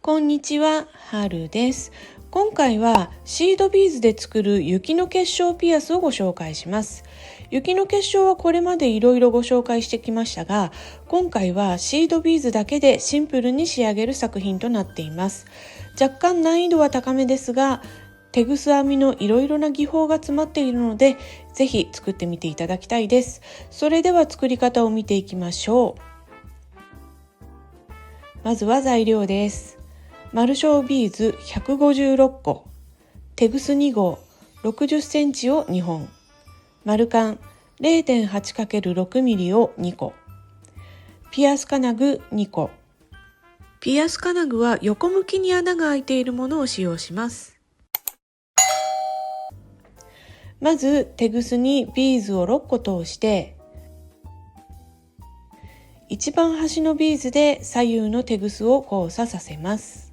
こんにちは、はるです。今回はシードビーズで作る雪の結晶ピアスをご紹介します。雪の結晶はこれまでいろいろご紹介してきましたが、今回はシードビーズだけでシンプルに仕上げる作品となっています。若干難易度は高めですが、テグス編みのいろいろな技法が詰まっているので、ぜひ作ってみていただきたいです。それでは作り方を見ていきましょう。まずは材料です。丸小ビーズ156個、テグス2号60センチを2本、丸カン 0.8×6 ミリを2個、ピアス金具2個。ピアス金具は横向きに穴が開いているものを使用します。まずテグスにビーズを6個通して、一番端のビーズで左右のテグスを交差させます。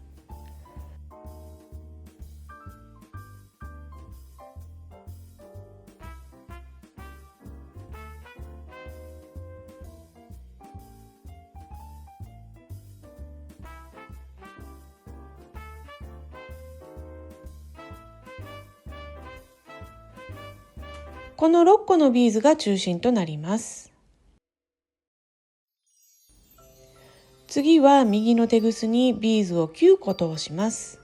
この6個のビーズが中心となります。次は右のテグスにビーズを9個通します。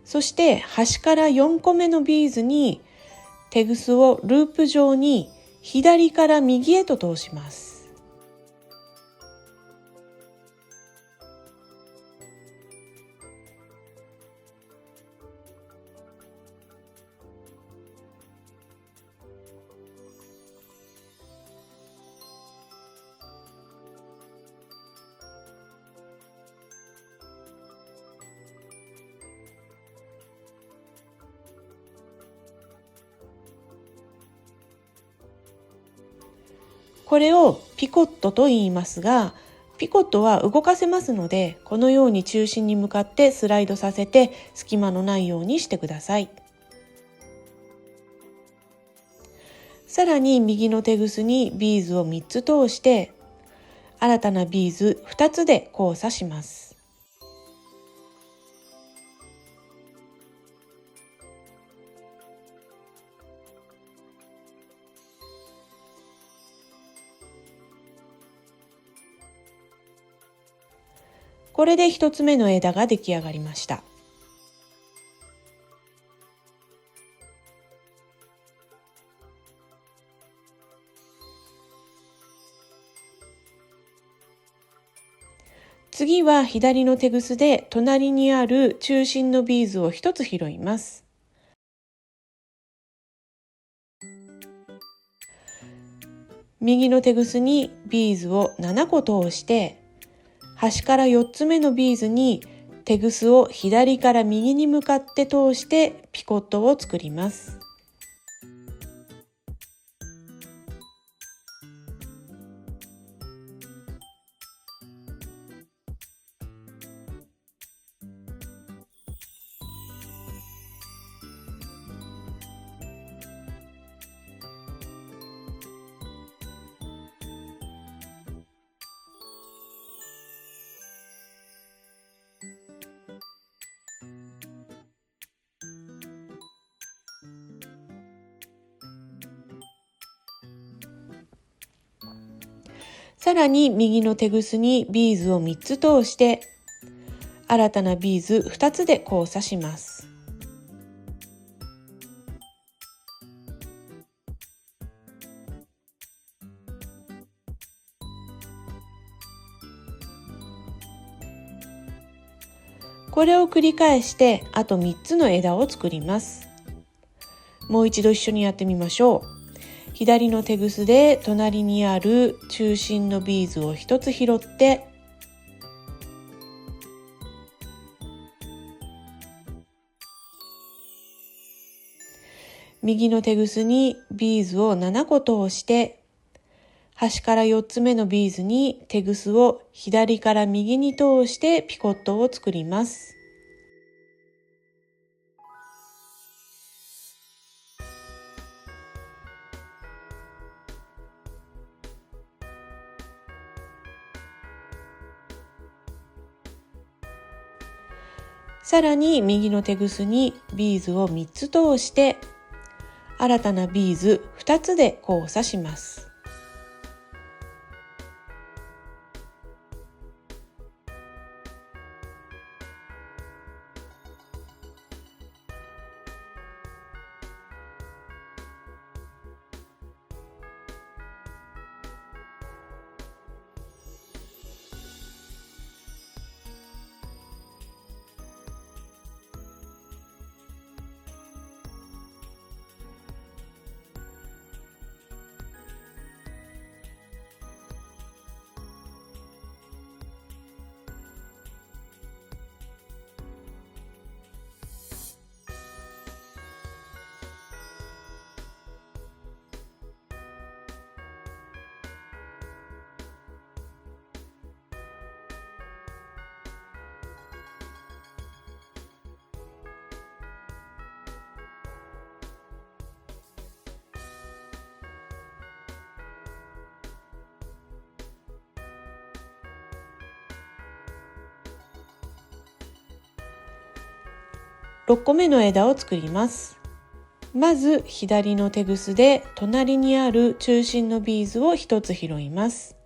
そして端から4個目のビーズにテグスをループ状に左から右へと通します。これをピコットと言いますが、ピコットは動かせますので、このように中心に向かってスライドさせて隙間のないようにしてください。さらに右のテグスにビーズを3つ通して、新たなビーズ2つで交差します。これで1つ目の枝が出来上がりました。次は左のテグスで隣にある中心のビーズを1つ拾います。右のテグスにビーズを7個通して、端から4つ目のビーズにテグスを左から右に向かって通してピコットを作ります。さらに右のテグスにビーズを3つ通して新たなビーズ2つで交差します。これを繰り返してあと3つの枝を作ります。もう一度一緒にやってみましょう。左のテグスで隣にある中心のビーズを1つ拾って、右のテグスにビーズを7個通して、端から4つ目のビーズにテグスを左から右に通してピコットを作ります。さらに右のテグスにビーズを3つ通して新たなビーズ2つで交差します。6個目の枝を作ります。まず左のテグスで隣にある中心のビーズを1つ拾います。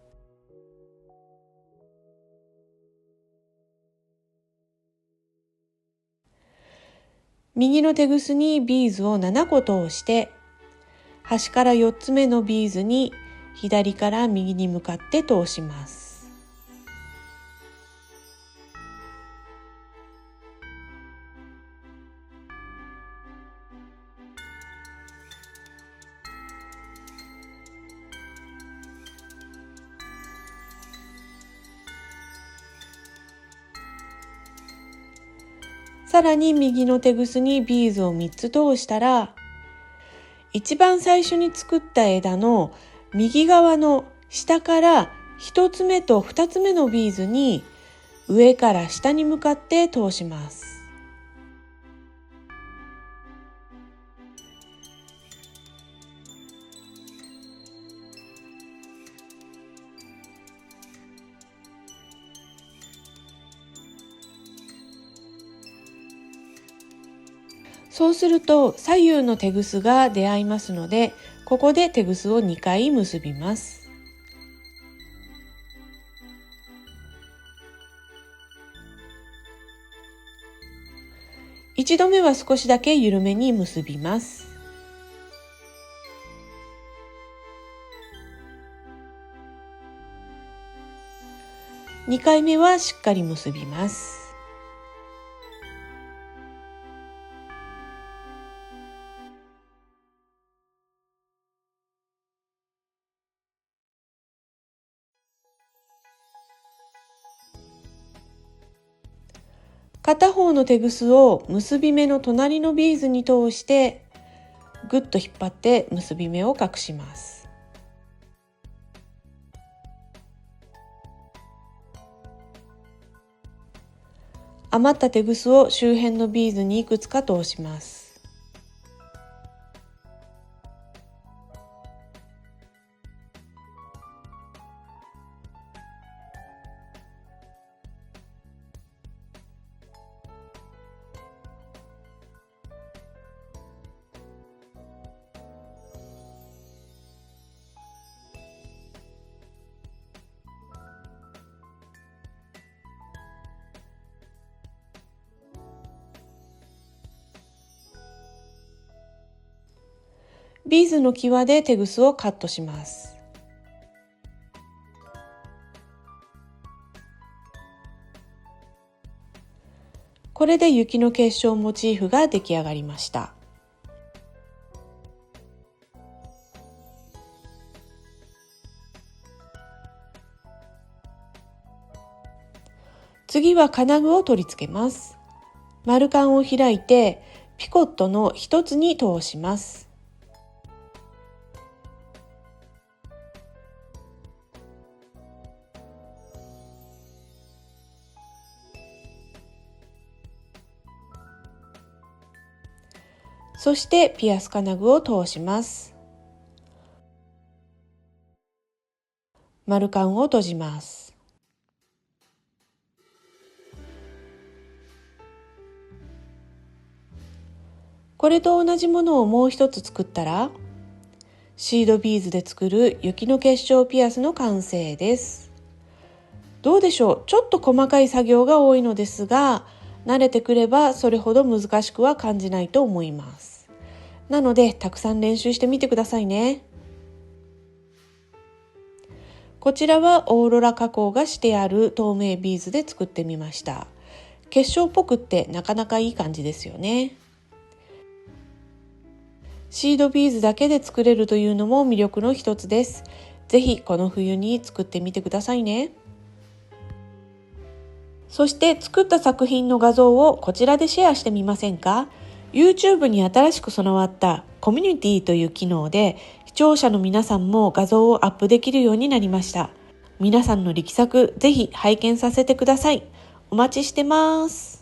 右のテグスにビーズを7個通して端から4つ目のビーズに左から右に向かって通します。さらに右のテグスにビーズを3つ通したら、一番最初に作った枝の右側の下から1つ目と2つ目のビーズに上から下に向かって通します。そうすると左右のテグスが出会いますので、ここでテグスを2回結びます。1度目は少しだけ緩めに結びます。2回目はしっかり結びます。片方のテグスを結び目の隣のビーズに通してぐっと引っ張って結び目を隠します。余ったテグスを周辺のビーズにいくつか通します。ビーズの際でテグスをカットします。これで雪の結晶モチーフが出来上がりました。次は金具を取り付けます。丸カンを開いてピコットの一つに通します。そしてピアス金具を通します。丸カンを閉じます。これと同じものをもう一つ作ったら、シードビーズで作る雪の結晶ピアスの完成です。どうでしょう？ちょっと細かい作業が多いのですが、慣れてくればそれほど難しくは感じないと思います。なので、たくさん練習してみてくださいね。こちらはオーロラ加工がしてある透明ビーズで作ってみました。結晶っぽくってなかなかいい感じですよね。シードビーズだけで作れるというのも魅力の一つです。ぜひこの冬に作ってみてくださいね。そして作った作品の画像をこちらでシェアしてみませんか？ YouTube に新しく備わったコミュニティという機能で視聴者の皆さんも画像をアップできるようになりました。皆さんの力作ぜひ拝見させてください。お待ちしてます。